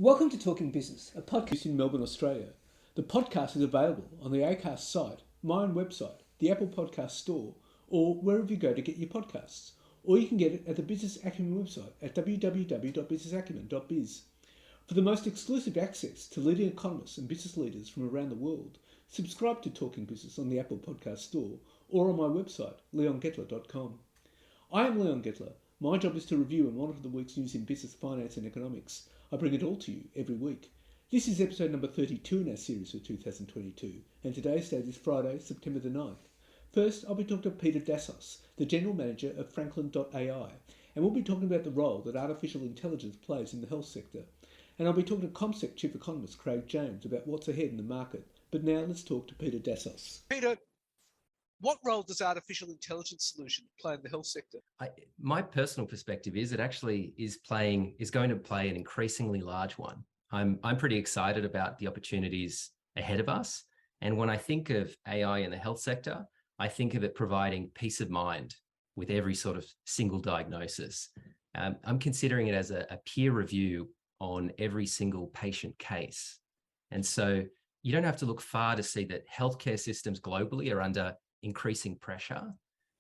Welcome to Talking Business, a podcast in Melbourne, Australia. The podcast is available on the Acast site, my own website, the Apple Podcast Store, or wherever you go to get your podcasts. Or you can get it at the Business Acumen website at www.businessacumen.biz. For the most exclusive access to leading economists and business leaders from around the world, subscribe to Talking Business on the Apple Podcast Store or on my website, leongettler.com. I am Leon Gettler. My job is to review and monitor the week's news in business, finance and economics. I bring it all to you every week. This is episode number 32 in our series for 2022, and today's date is Friday, September the 9th. First, I'll be talking to Peter Dassos, the General Manager of franklin.ai, and we'll be talking about the role that artificial intelligence plays in the health sector. And I'll be talking to CommSec Chief Economist Craig James about what's ahead in the market. But now let's talk to Peter Dassos. Peter, what role does artificial intelligence solution play in the health sector? My personal perspective is it actually is going to play an increasingly large one. I'm pretty excited about the opportunities ahead of us. And when I think of AI in the health sector, I think of it providing peace of mind with every sort of single diagnosis. I'm considering it as a peer review on every single patient case. And so you don't have to look far to see that healthcare systems globally are under increasing pressure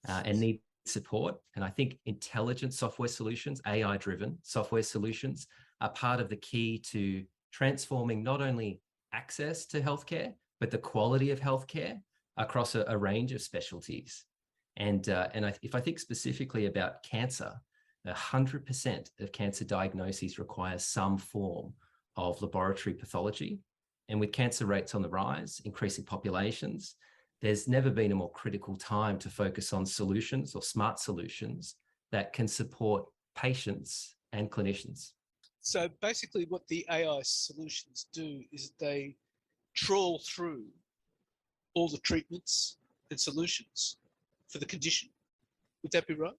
and need support. And I think intelligent software solutions, AI-driven software solutions, are part of the key to transforming not only access to healthcare, but the quality of healthcare across a range of specialties. If I think specifically about cancer, 100% of cancer diagnoses require some form of laboratory pathology. And with cancer rates on the rise, increasing populations, there's never been a more critical time to focus on solutions or smart solutions that can support patients and clinicians. So basically what the AI solutions do is they trawl through all the treatments and solutions for the condition. Would that be right?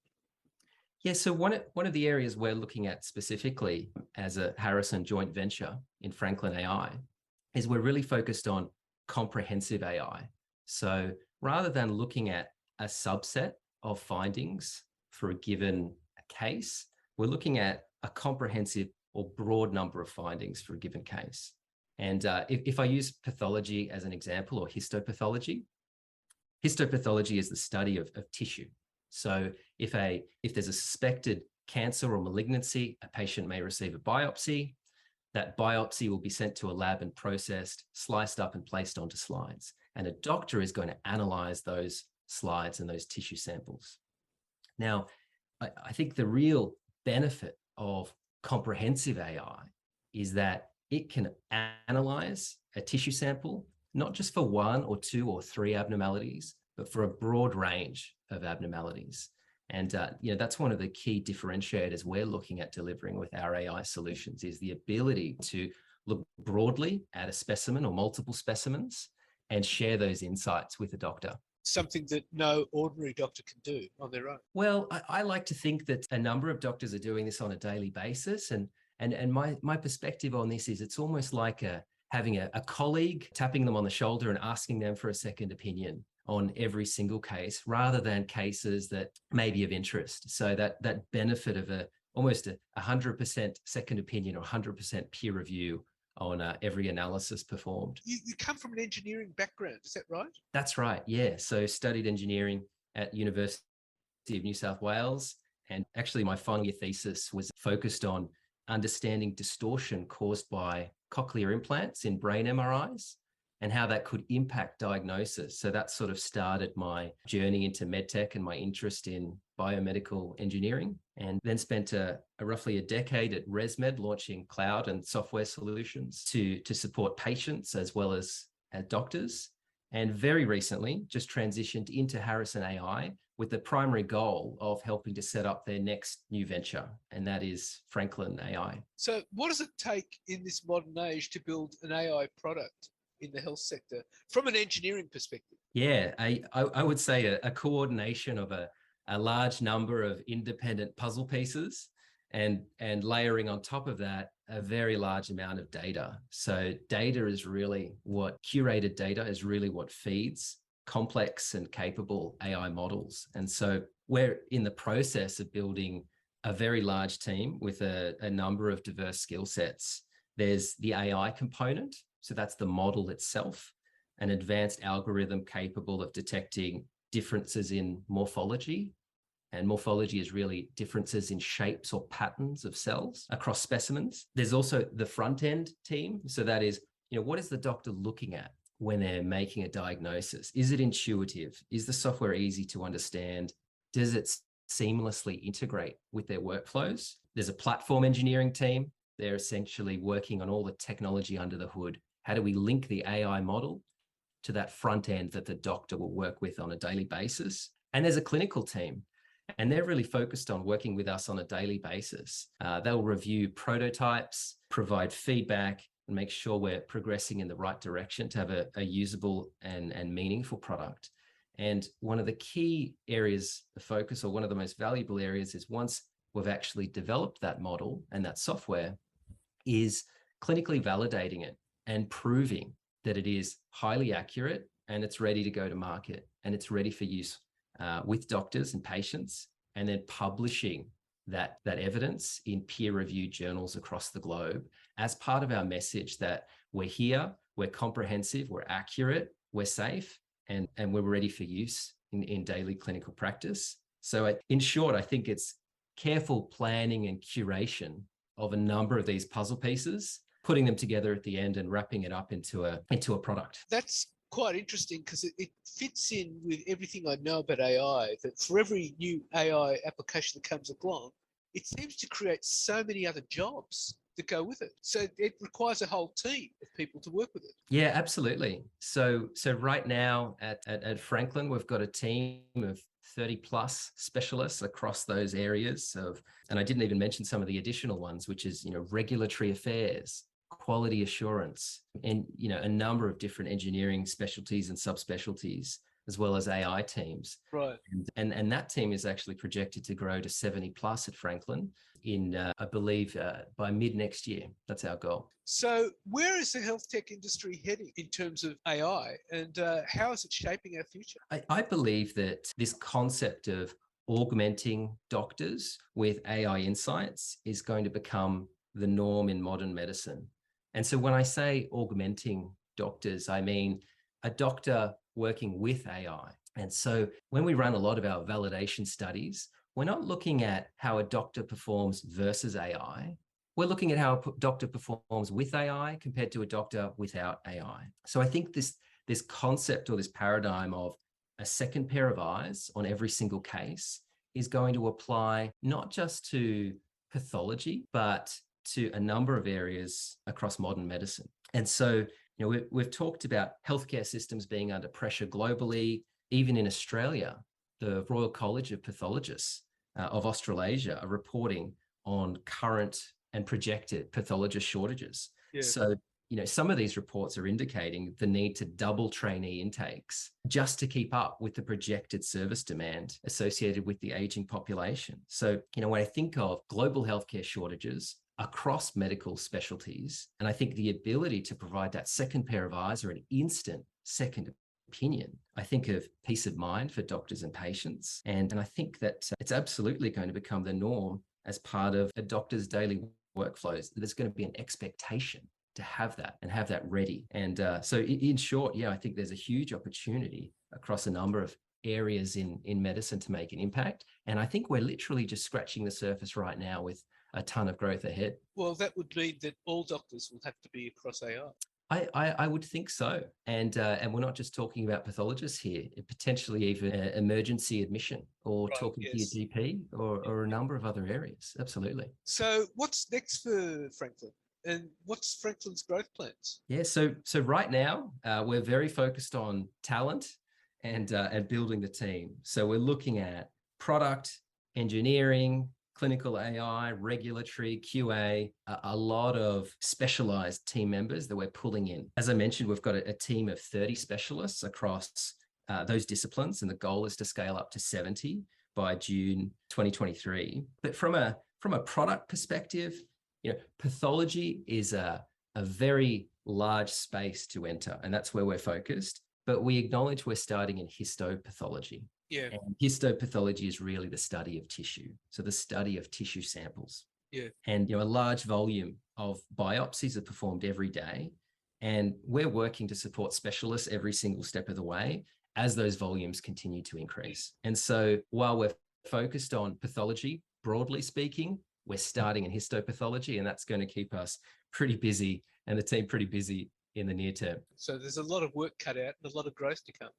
Yeah, so one of the areas we're looking at specifically as a Harrison joint venture in franklin.ai is we're really focused on comprehensive AI. So rather than looking at a subset of findings for a given case, we're looking at a comprehensive or broad number of findings for a given case. And if I use pathology as an example, or histopathology is the study of tissue. So if there's a suspected cancer or malignancy, a patient may receive a biopsy. That biopsy will be sent to a lab and processed, sliced up and placed onto slides. And a doctor is going to analyze those slides and those tissue samples. Now, I think the real benefit of comprehensive AI is that it can analyze a tissue sample, not just for one or two or three abnormalities, but for a broad range of abnormalities. And that's one of the key differentiators we're looking at delivering with our AI solutions, is the ability to look broadly at a specimen or multiple specimens and share those insights with the doctor. Something that no ordinary doctor can do on their own. Well, I like to think that a number of doctors are doing this on a daily basis. And my perspective on this is it's almost like having a colleague, tapping them on the shoulder and asking them for a second opinion on every single case, rather than cases that may be of interest. So that benefit of almost 100% second opinion or 100% peer review on every analysis performed. You come from an engineering background, is that right? That's right, yeah. So studied engineering at University of New South Wales. And actually my final year thesis was focused on understanding distortion caused by cochlear implants in brain MRIs and how that could impact diagnosis. So that sort of started my journey into medtech and my interest in biomedical engineering, and then spent roughly a decade at ResMed launching cloud and software solutions to support patients as well as doctors. And very recently just transitioned into Harrison AI with the primary goal of helping to set up their next new venture, and that is Franklin AI. So what does it take in this modern age to build an AI product in the health sector from an engineering perspective? Yeah, I would say a coordination of a large number of independent puzzle pieces and layering on top of that a very large amount of data. So curated data is really what feeds complex and capable AI models. And so we're in the process of building a very large team with a number of diverse skill sets There's the AI component. So that's the model itself, an advanced algorithm capable of detecting differences in morphology. And morphology is really differences in shapes or patterns of cells across specimens. There's also the front end team. So that is, what is the doctor looking at when they're making a diagnosis? Is it intuitive? Is the software easy to understand? Does it seamlessly integrate with their workflows? There's a platform engineering team. They're essentially working on all the technology under the hood. How do we link the AI model to that front end that the doctor will work with on a daily basis? And there's a clinical team, and they're really focused on working with us on a daily basis. They'll review prototypes, provide feedback, and make sure we're progressing in the right direction to have a usable and meaningful product. And one of the key areas of focus, or one of the most valuable areas, is once we've actually developed that model and that software, is clinically validating it and proving that it is highly accurate and it's ready to go to market and it's ready for use with doctors and patients, and then publishing that evidence in peer-reviewed journals across the globe as part of our message that we're here, we're comprehensive, we're accurate, we're safe, and we're ready for use in daily clinical practice. So in short, I think it's careful planning and curation of a number of these puzzle pieces, putting them together at the end and wrapping it up into a product. That's quite interesting because it fits in with everything I know about AI, that for every new AI application that comes along, it seems to create so many other jobs that go with it. So it requires a whole team of people to work with it. Yeah, absolutely. So right now at Franklin, we've got a team of 30 plus specialists across those areas and I didn't even mention some of the additional ones, which is, regulatory affairs, quality assurance, and, a number of different engineering specialties and subspecialties, as well as AI teams. Right. And that team is actually projected to grow to 70 plus at Franklin in, I believe, by mid next year. That's our goal. So where is the health tech industry heading in terms of AI, and how is it shaping our future? I believe that this concept of augmenting doctors with AI insights is going to become the norm in modern medicine. And so when I say augmenting doctors, I mean a doctor working with AI. And so when we run a lot of our validation studies, we're not looking at how a doctor performs versus AI. We're looking at how a doctor performs with AI compared to a doctor without AI. So I think this concept or this paradigm of a second pair of eyes on every single case is going to apply not just to pathology, but to a number of areas across modern medicine. And so, we've talked about healthcare systems being under pressure globally. Even in Australia, the Royal College of Pathologists of Australasia are reporting on current and projected pathologist shortages. Yeah. So, some of these reports are indicating the need to double trainee intakes just to keep up with the projected service demand associated with the aging population. So, when I think of global healthcare shortages across medical specialties, and I think the ability to provide that second pair of eyes or an instant second opinion, I think of peace of mind for doctors and patients. And I think that it's absolutely going to become the norm as part of a doctor's daily workflows. There's going to be an expectation to have that and have that ready. And so in short, I think there's a huge opportunity across a number of areas in medicine to make an impact. And I think we're literally just scratching the surface right now with a ton of growth ahead. Well, that would mean that all doctors will have to be across AI. I would think so. And we're not just talking about pathologists here, potentially even emergency admission or talking to your GP or a number of other areas. Absolutely. So what's next for Franklin? And what's Franklin's growth plans? Yeah, so right now, we're very focused on talent and building the team. So we're looking at product, engineering, clinical AI, regulatory, QA, a lot of specialized team members that we're pulling in. As I mentioned, we've got a team of 30 specialists across those disciplines, and the goal is to scale up to 70 by June 2023. But from a product perspective, pathology is a very large space to enter, and that's where we're focused. But we acknowledge we're starting in histopathology. Yeah. And histopathology is really the study of tissue. So the study of tissue samples. Yeah. And a large volume of biopsies are performed every day. And we're working to support specialists every single step of the way as those volumes continue to increase. And so while we're focused on pathology, broadly speaking, we're starting in histopathology, and that's going to keep us pretty busy and the team pretty busy in the near term. So there's a lot of work cut out and a lot of growth to come.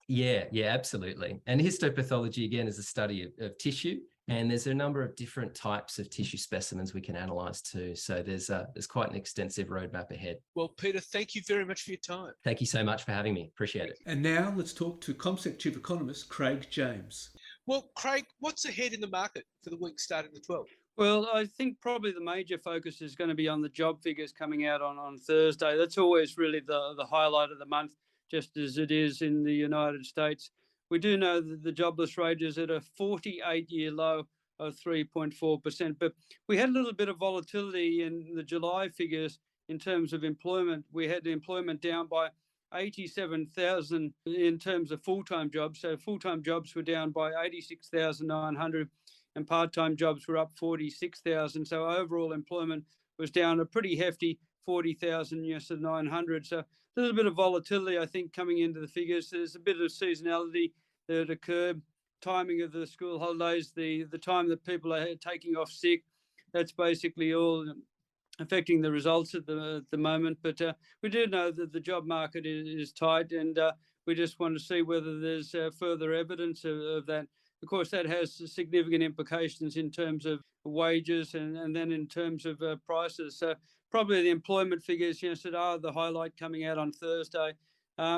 Yeah, absolutely. And histopathology, again, is a study of tissue, and there's a number of different types of tissue specimens we can analyze too. So there's quite an extensive roadmap ahead. Well, Peter, thank you very much for your time. Thank you so much for having me. Appreciate it. And now let's talk to ComSec Chief Economist Craig James. Well, Craig, what's ahead in the market for the week starting the 12th? Well, I think probably the major focus is going to be on the job figures coming out on Thursday. That's always really the highlight of the month, just as it is in the United States. We do know that the jobless rate is at a 48-year low of 3.4%, but we had a little bit of volatility in the July figures in terms of employment. We had the employment down by 87,000 in terms of full-time jobs. So full-time jobs were down by 86,900 and part-time jobs were up 46,000. So overall employment was down a pretty hefty 40,900. So a little bit of volatility, I think, coming into the figures. There's a bit of seasonality that occurred, timing of the school holidays, the time that people are taking off sick. That's basically all affecting the results at the moment. But we do know that the job market is tight, and we just want to see whether there's further evidence of that. Of course, that has significant implications in terms of wages and then in terms of prices. So probably the employment figures, that are the highlight coming out on Thursday.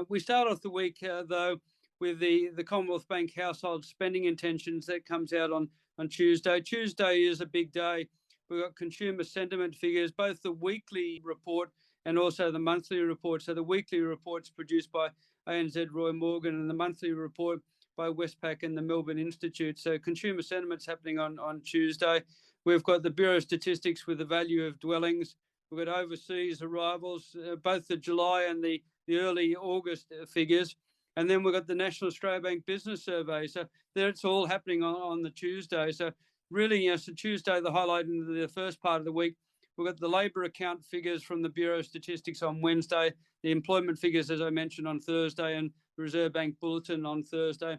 We start off the week, though, with the Commonwealth Bank household spending intentions that comes out on Tuesday. Tuesday is a big day. We've got consumer sentiment figures, both the weekly report and also the monthly report. So the weekly report's produced by ANZ Roy Morgan and the monthly report by Westpac and the Melbourne Institute. So consumer sentiment's happening on Tuesday. We've got the Bureau of Statistics with the value of dwellings. We've got overseas arrivals, both the July and the early August figures. And then we've got the National Australia Bank Business Survey. So that's all happening on the Tuesday. So really, so Tuesday, the highlight in the first part of the week, we've got the labour account figures from the Bureau of Statistics on Wednesday, the employment figures, as I mentioned, on Thursday, and the Reserve Bank Bulletin on Thursday.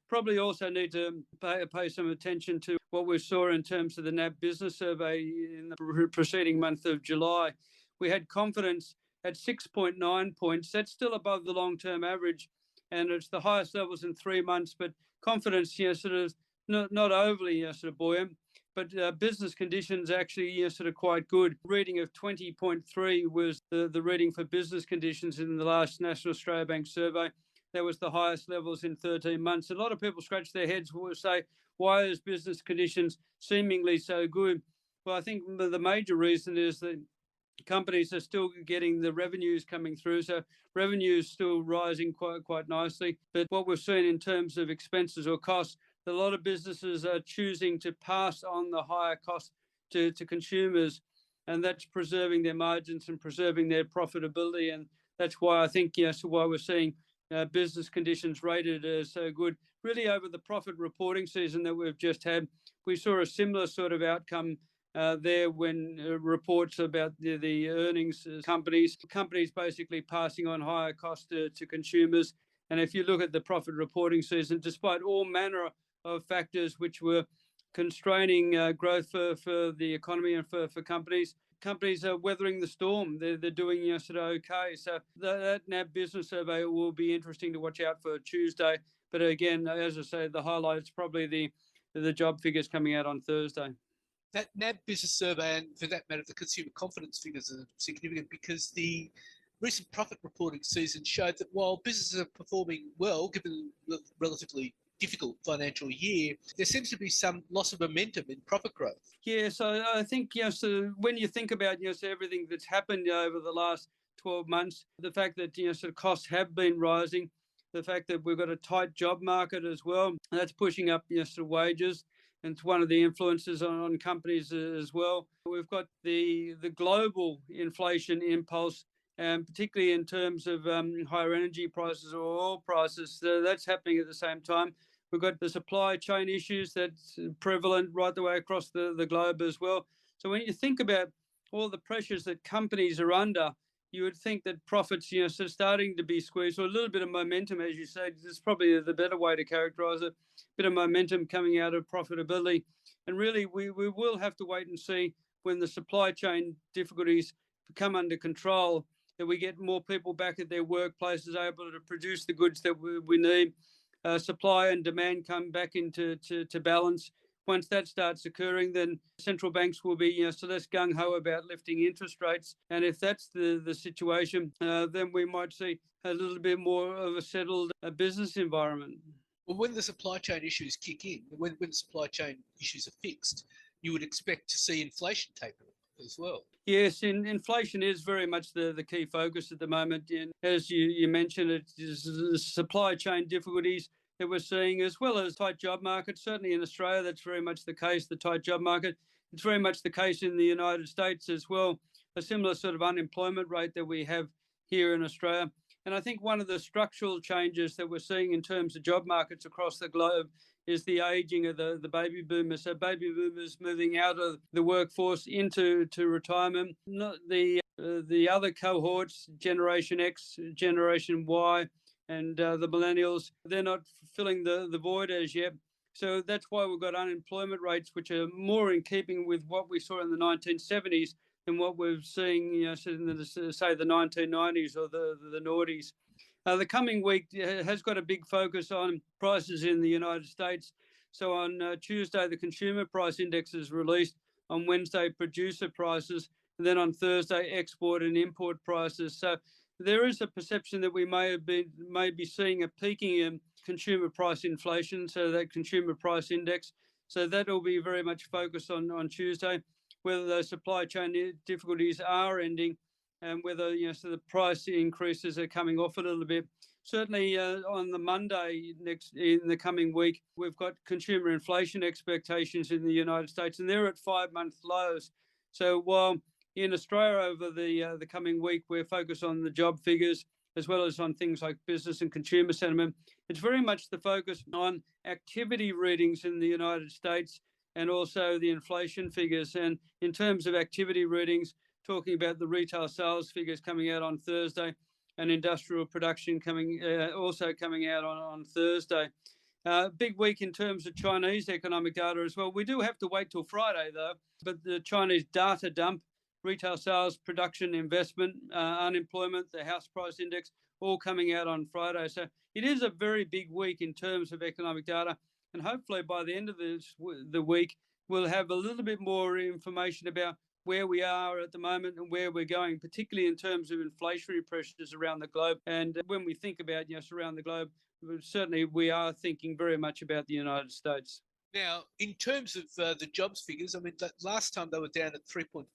Probably also need to pay some attention to what we saw in terms of the NAB Business Survey in the preceding month of July. We had confidence at 6.9 points. That's still above the long-term average, and it's the highest levels in 3 months, but confidence, sort of not overly sort of buoyant, but business conditions actually sort of quite good. Reading of 20.3 was the reading for business conditions in the last National Australia Bank survey. That was the highest levels in 13 months. A lot of people scratch their heads and say, why is business conditions seemingly so good? Well, I think the major reason is that companies are still getting the revenues coming through. So revenue is still rising quite nicely. But what we've seen in terms of expenses or costs, a lot of businesses are choosing to pass on the higher cost to consumers, and that's preserving their margins and preserving their profitability. And that's why I think, so why we're seeing business conditions rated as so good. Really, over the profit reporting season that we've just had, we saw a similar sort of outcome there when reports about the earnings companies basically passing on higher costs to consumers. And if you look at the profit reporting season, despite all manner of factors which were constraining growth for the economy and for companies are weathering the storm. They're doing sort of okay. So that NAB business survey will be interesting to watch out for Tuesday. But again, as I say, the highlight is probably the job figures coming out on Thursday. That NAB business survey, and for that matter, the consumer confidence figures are significant because the recent profit reporting season showed that while businesses are performing well, given the relatively difficult financial year, there seems to be some loss of momentum in profit growth. Yeah, so I think, so when you think about, so everything that's happened over the last 12 months, the fact that, sort of costs have been rising, the fact that we've got a tight job market as well, and that's pushing up, sort of wages, and it's one of the influences on companies as well. We've got the global inflation impulse, and particularly in terms of higher energy prices or oil prices. So that's happening at the same time. We've got the supply chain issues that's prevalent right the way across the globe as well. So when you think about all the pressures that companies are under, you would think that profits, sort of starting to be squeezed, or a little bit of momentum, as you said, is probably the better way to characterize it. A bit of momentum coming out of profitability. And really, we will have to wait and see when the supply chain difficulties come under control, that we get more people back at their workplaces, able to produce the goods that we need, supply and demand come back into to balance. Once that starts occurring, then central banks will be so less gung-ho about lifting interest rates. And if that's the situation, then we might see a little bit more of a settled business environment. Well, when the supply chain issues kick in, when the supply chain issues are fixed, you would expect to see inflation taper as well. Yes, inflation is very much the key focus at the moment. And as you mentioned, it is the supply chain difficulties that we're seeing, as well as tight job market. Certainly in Australia, that's very much the case, the tight job market. It's very much the case in the United States as well, a similar sort of unemployment rate that we have here in Australia. And I think one of the structural changes that we're seeing in terms of job markets across the globe is the aging of the baby boomers. So baby boomers moving out of the workforce into retirement. Not the other cohorts, Generation X, Generation Y, and the millennials, they're not filling the void as yet. So that's why we've got unemployment rates which are more in keeping with what we saw in the 1970s than what we're seeing, in the, say, the 1990s or the noughties. The coming week has got a big focus on prices in the United States. So on Tuesday, the consumer price index is released. On Wednesday, producer prices. And then on Thursday, export and import prices. So there is a perception that we may be seeing a peaking in consumer price inflation, so that consumer price index. So that will be very much focused on Tuesday, whether those supply chain difficulties are ending and whether so the price increases are coming off a little bit. Certainly on the Monday in the coming week, we've got consumer inflation expectations in the United States, and they're at 5-month lows. So while in Australia over the coming week, we're focused on the job figures as well as on things like business and consumer sentiment. It's very much the focus on activity readings in the United States and also the inflation figures. And in terms of activity readings, talking about the retail sales figures coming out on Thursday and industrial production also coming out on Thursday. Big week in terms of Chinese economic data as well. We do have to wait till Friday, though, but the Chinese data dump, retail sales, production, investment, unemployment, the house price index, all coming out on Friday. So it is a very big week in terms of economic data. And hopefully by the end of the week, we'll have a little bit more information about where we are at the moment and where we're going, particularly in terms of inflationary pressures around the globe. And when we think about around the globe, certainly we are thinking very much about the United States. Now, in terms of the jobs figures, I mean, last time they were down at 3.4%.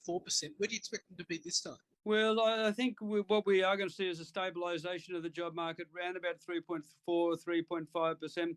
Where do you expect them to be this time? Well, I think what we are going to see is a stabilisation of the job market around about 3.4, 3.5%.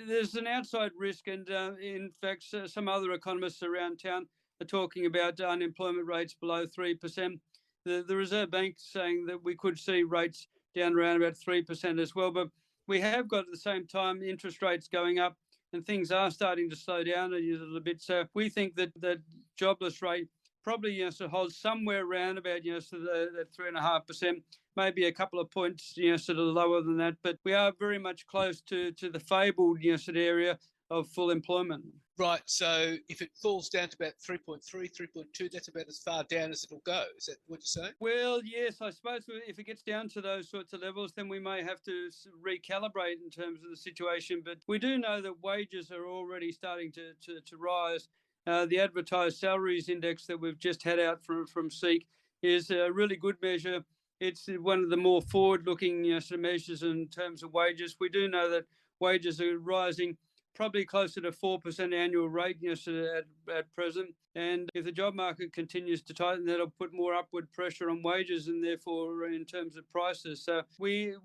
There's an outside risk, and in fact, some other economists around town are talking about unemployment rates below 3%. The Reserve Bank saying that we could see rates down around about 3% as well. But we have got at the same time interest rates going up, and things are starting to slow down a little bit. So we think that jobless rate probably holds somewhere around about that 3.5%, maybe a couple of points sort of lower than that. But we are very much close to the fabled area of full employment. Right. So if it falls down to about 3.3, 3.2, that's about as far down as it'll go. Is that what you're saying? Well, yes, I suppose if it gets down to those sorts of levels, then we may have to recalibrate in terms of the situation. But we do know that wages are already starting to rise. The advertised salaries index that we've just had out from SEEK is a really good measure. It's one of the more forward-looking sort of measures in terms of wages. We do know that wages are rising probably closer to 4% annual rate at present. And if the job market continues to tighten, that'll put more upward pressure on wages and therefore in terms of prices. So we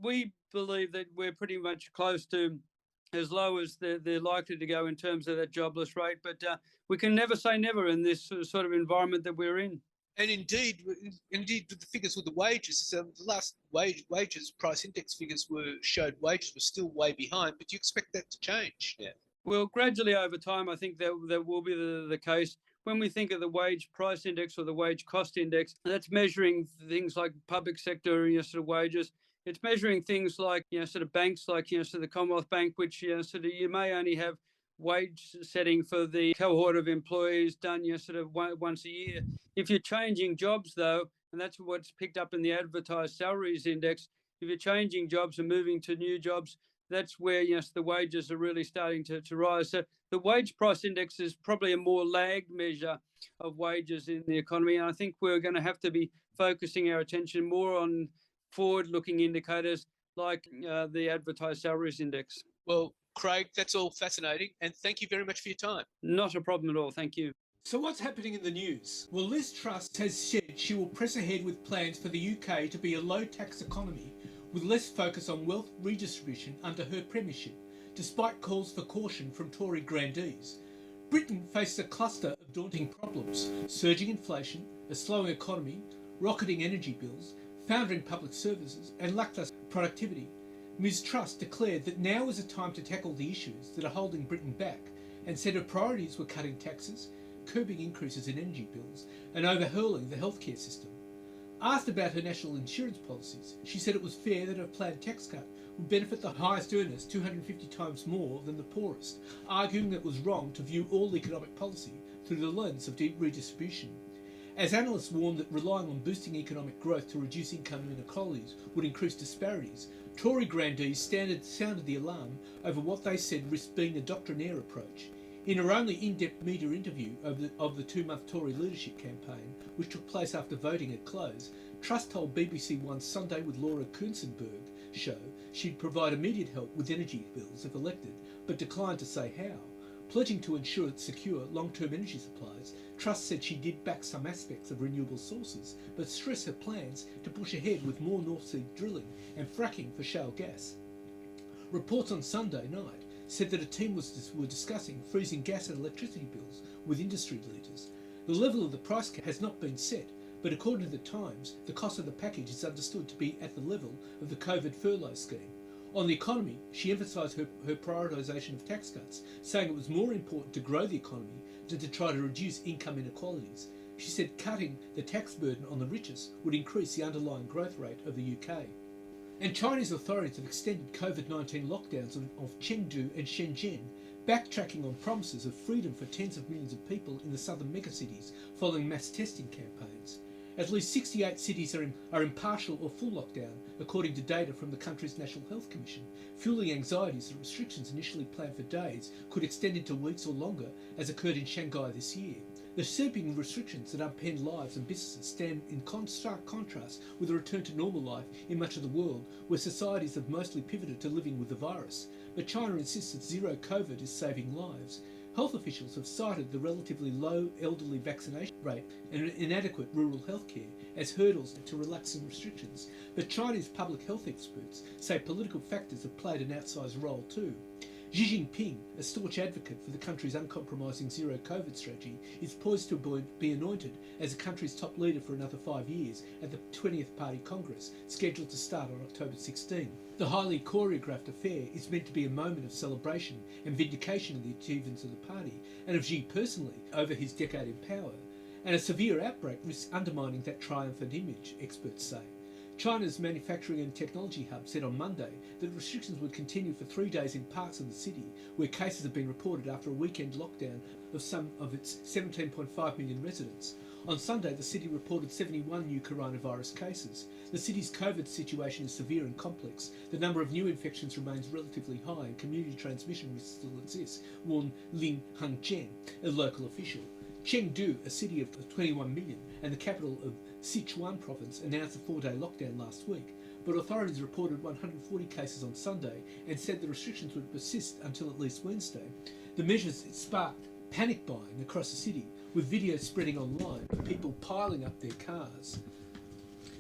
believe that we're pretty much close to as low as they're likely to go in terms of that jobless rate. But we can never say never in this sort of environment that we're in. And indeed, the figures with the wages, the last wages price index figures showed wages were still way behind, but do you expect that to change? Yeah. Well, gradually over time, I think that will be the case. when we think of the wage price index or the wage cost index, that's measuring things like public sector, sort of wages. It's measuring things like, sort of banks, like, sort of the Commonwealth Bank, which, sort of you may only have wage setting for the cohort of employees done, sort of once a year. If you're changing jobs, though, and that's what's picked up in the advertised salaries index, if you're changing jobs and moving to new jobs, that's where, the wages are really starting to rise. So the wage price index is probably a more lagged measure of wages in the economy. And I think we're going to have to be focusing our attention more on forward-looking indicators like the advertised salaries index. Well, Craig, that's all fascinating. And thank you very much for your time. Not a problem at all. Thank you. So what's happening in the news? Well, Liz Truss has said she will press ahead with plans for the UK to be a low-tax economy with less focus on wealth redistribution under her premiership, despite calls for caution from Tory grandees. Britain faces a cluster of daunting problems: surging inflation, a slowing economy, rocketing energy bills, foundering public services, and lacklustre productivity. Ms Truss declared that now is a time to tackle the issues that are holding Britain back, and said her priorities were cutting taxes, curbing increases in energy bills, and overhauling the healthcare system. Asked about her national insurance policies, she said it was fair that her planned tax cut would benefit the highest earners 250 times more than the poorest, arguing that it was wrong to view all economic policy through the lens of deep redistribution. As analysts warned that relying on boosting economic growth to reduce income inequalities would increase disparities, Tory grandees sounded the alarm over what they said risked being a doctrinaire approach. In her only in-depth media interview of the two-month Tory leadership campaign, which took place after voting had closed, Truss told BBC One's Sunday with Laura Kunzenberg show she'd provide immediate help with energy bills if elected, but declined to say how. Pledging to ensure secure long-term energy supplies, Truss said she did back some aspects of renewable sources, but stressed her plans to push ahead with more North Sea drilling and fracking for shale gas. Reports on Sunday night said that a team were discussing freezing gas and electricity bills with industry leaders. The level of the price cap has not been set, but according to the Times, the cost of the package is understood to be at the level of the COVID furlough scheme. On the economy, she emphasised her prioritisation of tax cuts, saying it was more important to grow the economy than to try to reduce income inequalities. She said cutting the tax burden on the richest would increase the underlying growth rate of the UK. And Chinese authorities have extended COVID-19 lockdowns of Chengdu and Shenzhen, backtracking on promises of freedom for tens of millions of people in the southern megacities following mass testing campaigns. At least 68 cities are in partial or full lockdown, according to data from the country's National Health Commission, fueling anxieties that restrictions initially planned for days could extend into weeks or longer, as occurred in Shanghai this year. The sweeping restrictions that upend lives and businesses stand in stark contrast with a return to normal life in much of the world, where societies have mostly pivoted to living with the virus. But China insists that zero COVID is saving lives. Health officials have cited the relatively low elderly vaccination rate and inadequate rural healthcare as hurdles to relaxing restrictions, but Chinese public health experts say political factors have played an outsized role too. Xi Jinping, a staunch advocate for the country's uncompromising zero COVID strategy, is poised to be anointed as the country's top leader for another 5 years at the 20th Party Congress, scheduled to start on October 16. The highly choreographed affair is meant to be a moment of celebration and vindication of the achievements of the party, and of Xi personally, over his decade in power. And a severe outbreak risks undermining that triumphant image, experts say. China's manufacturing and technology hub said on Monday that restrictions would continue for 3 days in parts of the city, where cases have been reported after a weekend lockdown of some of its 17.5 million residents. On Sunday, the city reported 71 new coronavirus cases. The city's COVID situation is severe and complex. The number of new infections remains relatively high and community transmission risks still exist, warned Lin Hengzhen, a local official. Chengdu, a city of 21 million and the capital of Sichuan province, announced a 4-day lockdown last week, but authorities reported 140 cases on Sunday and said the restrictions would persist until at least Wednesday. The measures sparked panic buying across the city, with videos spreading online of people piling up their cars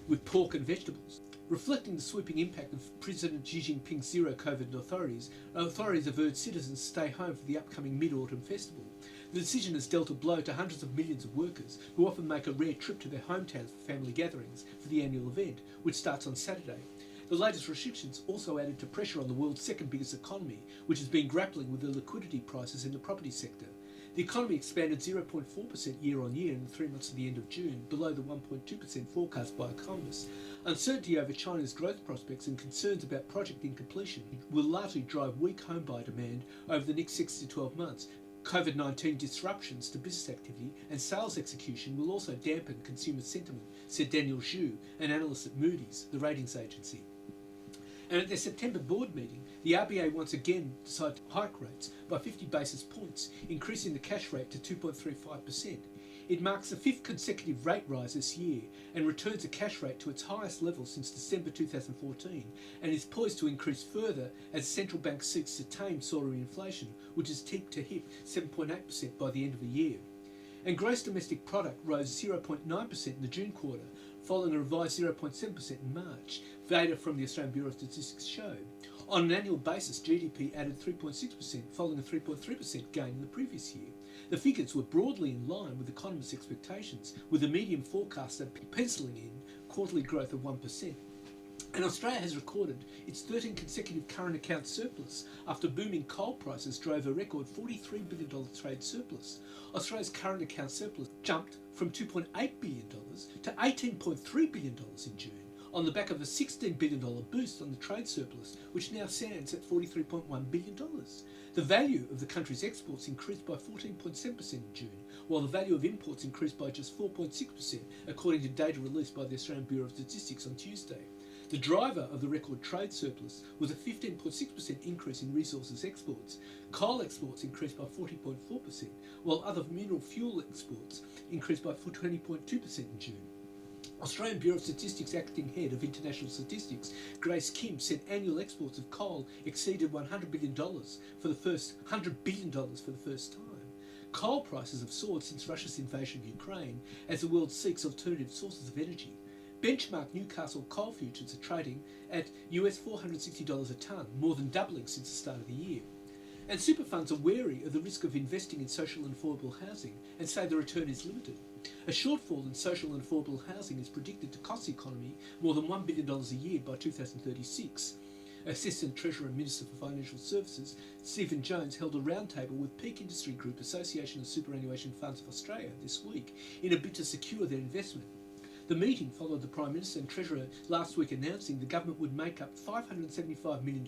with pork and vegetables. Reflecting the sweeping impact of President Xi Jinping's zero COVID authorities have urged citizens to stay home for the upcoming Mid-Autumn Festival. The decision has dealt a blow to hundreds of millions of workers who often make a rare trip to their hometowns for family gatherings for the annual event, which starts on Saturday. The latest restrictions also added to pressure on the world's second biggest economy, which has been grappling with the liquidity crisis in the property sector. The economy expanded 0.4% year on year in the 3 months to the end of June, below the 1.2% forecast by economists. Uncertainty over China's growth prospects and concerns about project incompletion will largely drive weak home buyer demand over the next 6 to 12 months. COVID-19 disruptions to business activity and sales execution will also dampen consumer sentiment, said Daniel Zhu, an analyst at Moody's, the ratings agency. And at their September board meeting, the RBA once again decided to hike rates by 50 basis points, increasing the cash rate to 2.35%. It marks the 5th consecutive rate rise this year and returns the cash rate to its highest level since December 2014, and is poised to increase further as the central bank seeks to tame soaring inflation, which is tipped to hit 7.8% by the end of the year. And gross domestic product rose 0.9% in the June quarter, following a revised 0.7% in March. Data from the Australian Bureau of Statistics show. On an annual basis, GDP added 3.6%, following a 3.3% gain in the previous year. The figures were broadly in line with economists' expectations, with the median forecaster penciling in quarterly growth of 1%. And Australia has recorded its 13th consecutive current account surplus after booming coal prices drove a record $43 billion trade surplus. Australia's current account surplus jumped from $2.8 billion to $18.3 billion in June, on the back of a $16 billion boost on the trade surplus, which now stands at $43.1 billion. The value of the country's exports increased by 14.7% in June, while the value of imports increased by just 4.6%, according to data released by the Australian Bureau of Statistics on Tuesday. The driver of the record trade surplus was a 15.6% increase in resources exports. Coal exports increased by 40.4%, while other mineral fuel exports increased by 20.2% in June. Australian Bureau of Statistics acting head of international statistics, Grace Kim, said annual exports of coal exceeded $100 billion for the first time. Coal prices have soared since Russia's invasion of Ukraine as the world seeks alternative sources of energy. Benchmark Newcastle coal futures are trading at US $460 a tonne, more than doubling since the start of the year. And super funds are wary of the risk of investing in social and affordable housing and say the return is limited. A shortfall in social and affordable housing is predicted to cost the economy more than $1 billion a year by 2036. Assistant Treasurer and Minister for Financial Services, Stephen Jones, held a roundtable with Peak Industry Group Association of Superannuation Funds of Australia this week in a bid to secure their investment. The meeting followed the Prime Minister and Treasurer last week announcing the government would make up $575 million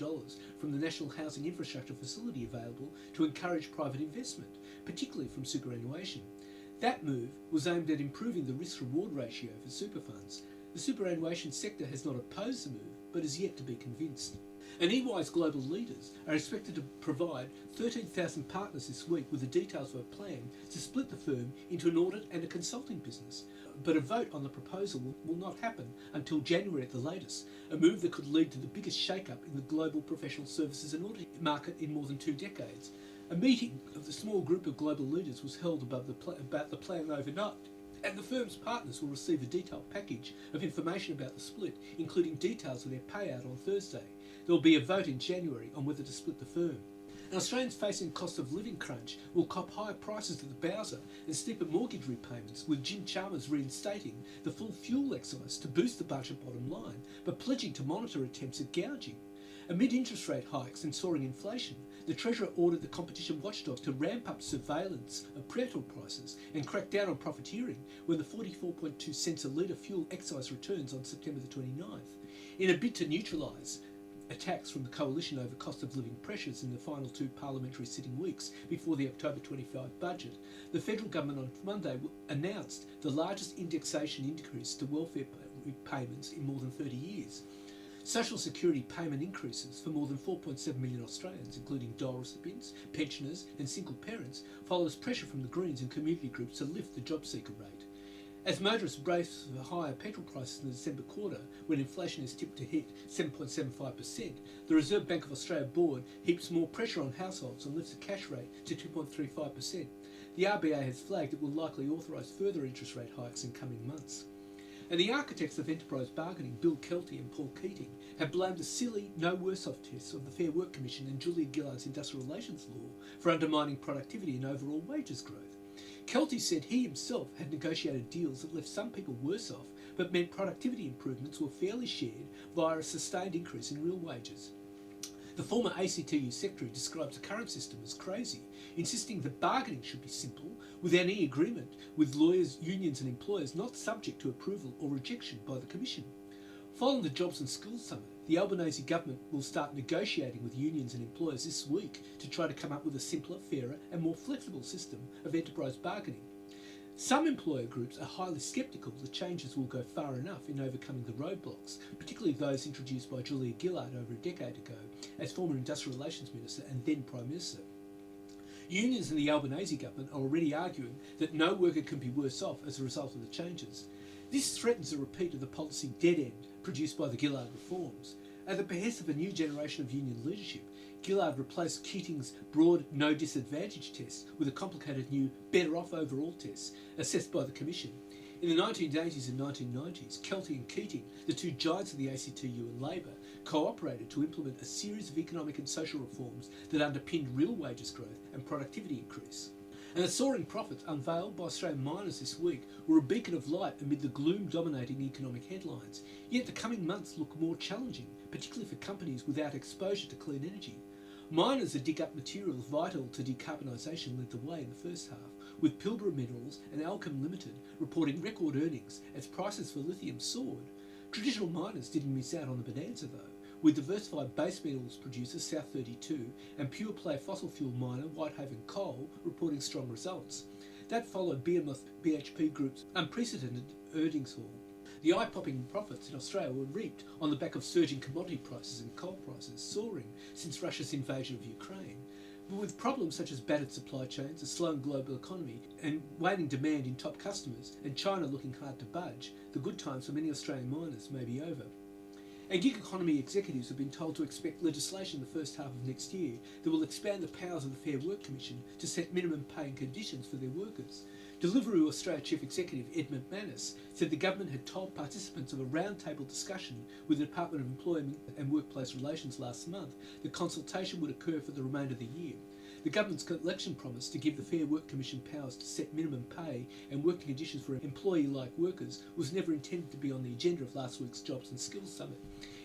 from the National Housing Infrastructure Facility available to encourage private investment, particularly from superannuation. That move was aimed at improving the risk-reward ratio for super funds. The superannuation sector has not opposed the move, but is yet to be convinced. And EY's global leaders are expected to provide 13,000 partners this week with the details of a plan to split the firm into an audit and a consulting business. But a vote on the proposal will not happen until January at the latest, a move that could lead to the biggest shake-up in the global professional services and audit market in more than 2 decades. A meeting of the small group of global leaders was held about the plan overnight, and the firm's partners will receive a detailed package of information about the split, including details of their payout on Thursday. There will be a vote in January on whether to split the firm. And Australians facing a cost of living crunch will cop higher prices at the Bowser and steeper mortgage repayments, with Jim Chalmers reinstating the full fuel excise to boost the budget bottom line, but pledging to monitor attempts at gouging. Amid interest rate hikes and soaring inflation, the Treasurer ordered the competition watchdog to ramp up surveillance of petrol prices and crack down on profiteering when the 44.2 cents a litre fuel excise returns on September the 29th. In a bid to neutralise attacks from the coalition over cost of living pressures in the final 2 parliamentary sitting weeks before the October 25 budget, the federal government on Monday announced the largest indexation increase to welfare payments in more than 30 years. Social Security payment increases for more than 4.7 million Australians, including dole recipients, pensioners and single parents, follows pressure from the Greens and community groups to lift the job seeker rate. As motorists brace for higher petrol prices in the December quarter, when inflation is tipped to hit 7.75%, the Reserve Bank of Australia board heaps more pressure on households and lifts the cash rate to 2.35%. The RBA has flagged it will likely authorise further interest rate hikes in coming months. And the architects of enterprise bargaining, Bill Kelty and Paul Keating, have blamed the silly no worse off tests of the Fair Work Commission and Julia Gillard's industrial relations law for undermining productivity and overall wages growth. Kelty said he himself had negotiated deals that left some people worse off, but meant productivity improvements were fairly shared via a sustained increase in real wages. The former ACTU secretary describes the current system as crazy, insisting that bargaining should be simple, with any agreement with lawyers, unions and employers not subject to approval or rejection by the Commission. Following the Jobs and Skills Summit, the Albanese government will start negotiating with unions and employers this week to try to come up with a simpler, fairer and more flexible system of enterprise bargaining. Some employer groups are highly sceptical the changes will go far enough in overcoming the roadblocks, particularly those introduced by Julia Gillard over a decade ago as former Industrial Relations Minister and then Prime Minister. Unions and the Albanese government are already arguing that no worker can be worse off as a result of the changes. This threatens a repeat of the policy dead end produced by the Gillard reforms. At the behest of a new generation of union leadership, Gillard replaced Keating's broad no disadvantage test with a complicated new better off overall test assessed by the Commission. In the 1980s and 1990s, Kelty and Keating, the two giants of the ACTU and Labor, cooperated to implement a series of economic and social reforms that underpinned real wages growth and productivity increase. And the soaring profits unveiled by Australian miners this week were a beacon of light amid the gloom dominating economic headlines. Yet the coming months look more challenging, particularly for companies without exposure to clean energy. Miners that dig up materials vital to decarbonisation led the way in the first half, with Pilbara Minerals and Alchem Limited reporting record earnings as prices for lithium soared. Traditional miners didn't miss out on the bonanza though, with diversified base metals producer South 32 and pure play fossil fuel miner Whitehaven Coal reporting strong results. That followed BHP Group's unprecedented earnings haul. The eye-popping profits in Australia were reaped on the back of surging commodity prices and coal prices soaring since Russia's invasion of Ukraine. But with problems such as battered supply chains, a slowing global economy and waning demand in top customers, and China looking hard to budge, the good times for many Australian miners may be over. And gig economy executives have been told to expect legislation in the first half of next year that will expand the powers of the Fair Work Commission to set minimum pay and conditions for their workers. Deliveroo Australia Chief Executive Edmund Manus said the government had told participants of a roundtable discussion with the Department of Employment and Workplace Relations last month that consultation would occur for the remainder of the year. The government's election promise to give the Fair Work Commission powers to set minimum pay and working conditions for employee-like workers was never intended to be on the agenda of last week's Jobs and Skills Summit.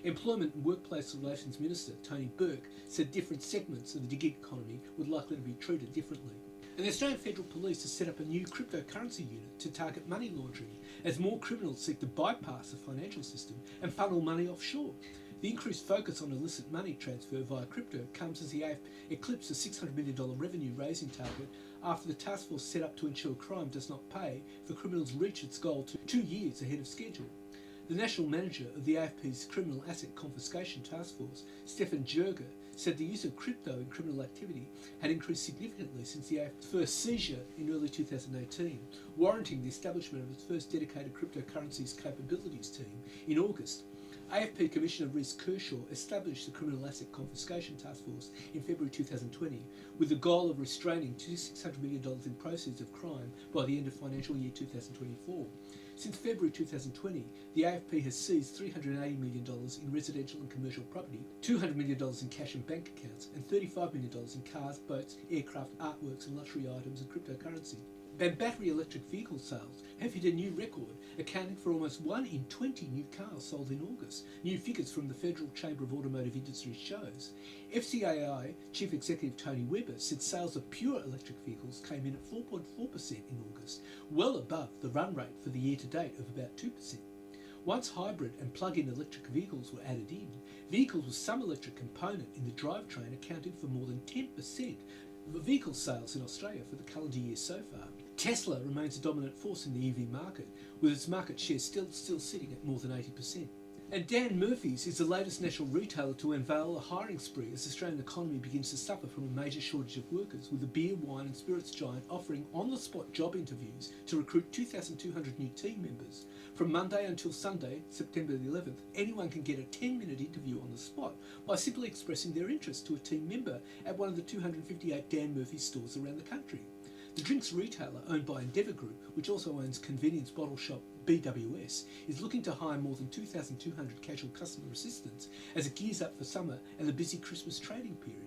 Employment and Workplace Relations Minister Tony Burke said different segments of the gig economy would likely to be treated differently. And the Australian Federal Police has set up a new cryptocurrency unit to target money laundering as more criminals seek to bypass the financial system and funnel money offshore. The increased focus on illicit money transfer via crypto comes as the AFP eclipsed the $600 million revenue raising target after the task force set up to ensure crime does not pay for criminals reach its goal 2 years ahead of schedule. The national manager of the AFP's Criminal Asset Confiscation Task Force, Stefan Jerger, said the use of crypto in criminal activity had increased significantly since the AFP's first seizure in early 2018, warranting the establishment of its first dedicated cryptocurrencies capabilities team in August. AFP Commissioner Rhys Kershaw established the Criminal Asset Confiscation Task Force in February 2020 with the goal of restraining $600 million in proceeds of crime by the end of financial year 2024. Since February 2020, the AFP has seized $380 million in residential and commercial property, $200 million in cash and bank accounts, and $35 million in cars, boats, aircraft, artworks and luxury items and cryptocurrency. And battery electric vehicle sales have hit a new record, accounting for almost 1 in 20 new cars sold in August. New figures from the Federal Chamber of Automotive Industry shows. FCAI Chief Executive Tony Webber said sales of pure electric vehicles came in at 4.4% in August, well above the run rate for the year to date of about 2%. Once hybrid and plug-in electric vehicles were added in, vehicles with some electric component in the drivetrain accounted for more than 10% of vehicle sales in Australia for the calendar year so far. Tesla remains a dominant force in the EV market, with its market share still sitting at more than 80%. And Dan Murphy's is the latest national retailer to unveil a hiring spree as the Australian economy begins to suffer from a major shortage of workers, with the beer, wine and spirits giant offering on-the-spot job interviews to recruit 2,200 new team members. From Monday until Sunday, September the 11th, anyone can get a 10-minute interview on the spot by simply expressing their interest to a team member at one of the 258 Dan Murphy's stores around the country. The drinks retailer, owned by Endeavour Group, which also owns convenience bottle shop BWS, is looking to hire more than 2,200 casual customer assistants as it gears up for summer and the busy Christmas trading period.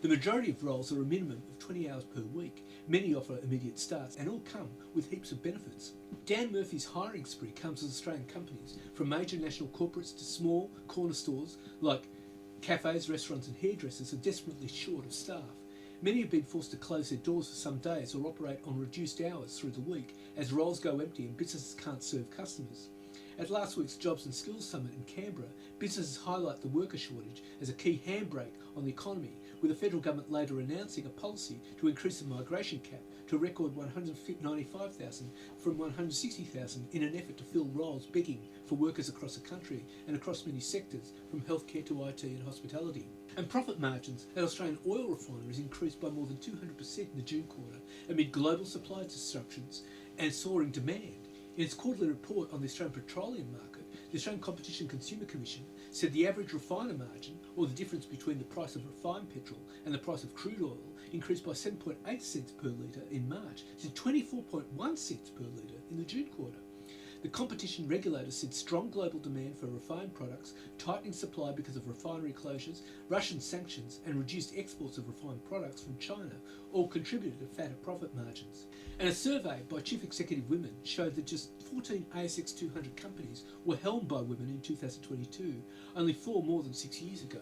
The majority of roles are a minimum of 20 hours per week. Many offer immediate starts and all come with heaps of benefits. Dan Murphy's hiring spree comes as Australian companies, from major national corporates to small corner stores like cafes, restaurants and hairdressers are desperately short of staff. Many have been forced to close their doors for some days or operate on reduced hours through the week as roles go empty and businesses can't serve customers. At last week's Jobs and Skills Summit in Canberra, businesses highlight the worker shortage as a key handbrake on the economy, with the federal government later announcing a policy to increase the migration cap to a record 195,000 from 160,000 in an effort to fill roles begging for workers across the country and across many sectors, from healthcare to IT and hospitality. And profit margins at Australian oil refineries increased by more than 200% in the June quarter amid global supply disruptions and soaring demand. In its quarterly report on the Australian petroleum market, the Australian Competition Consumer Commission said the average refiner margin, or the difference between the price of refined petrol and the price of crude oil, increased by 7.8 cents per litre in March to 24.1 cents per litre in the June quarter. The competition regulator said strong global demand for refined products, tightening supply because of refinery closures, Russian sanctions and reduced exports of refined products from China all contributed to fatter profit margins. And a survey by Chief Executive Women showed that just 14 ASX 200 companies were helmed by women in 2022, only 4 more than 6 years ago.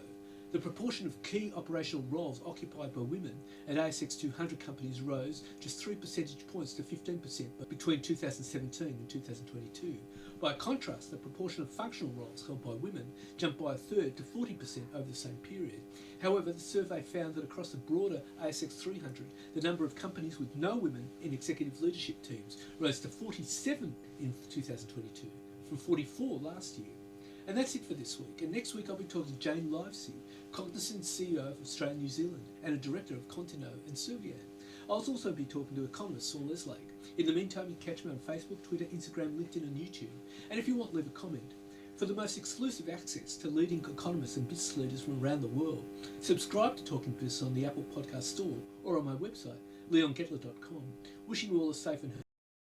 The proportion of key operational roles occupied by women at ASX 200 companies rose just 3 percentage points to 15% between 2017 and 2022. By contrast, the proportion of functional roles held by women jumped by a third to 40% over the same period. However, the survey found that across the broader ASX 300, the number of companies with no women in executive leadership teams rose to 47 in 2022, from 44 last year. And that's it for this week. And next week I'll be talking to Jane Livesey, Cognizant CEO of Australia and New Zealand and a director of Contino and Servier. I'll also be talking to economist Saul Eslake. In the meantime, you can catch me on Facebook, Twitter, Instagram, LinkedIn and YouTube. And if you want, leave a comment. For the most exclusive access to leading economists and business leaders from around the world, subscribe to Talking Business on the Apple Podcast Store or on my website, leongettler.com. Wishing you all a safe and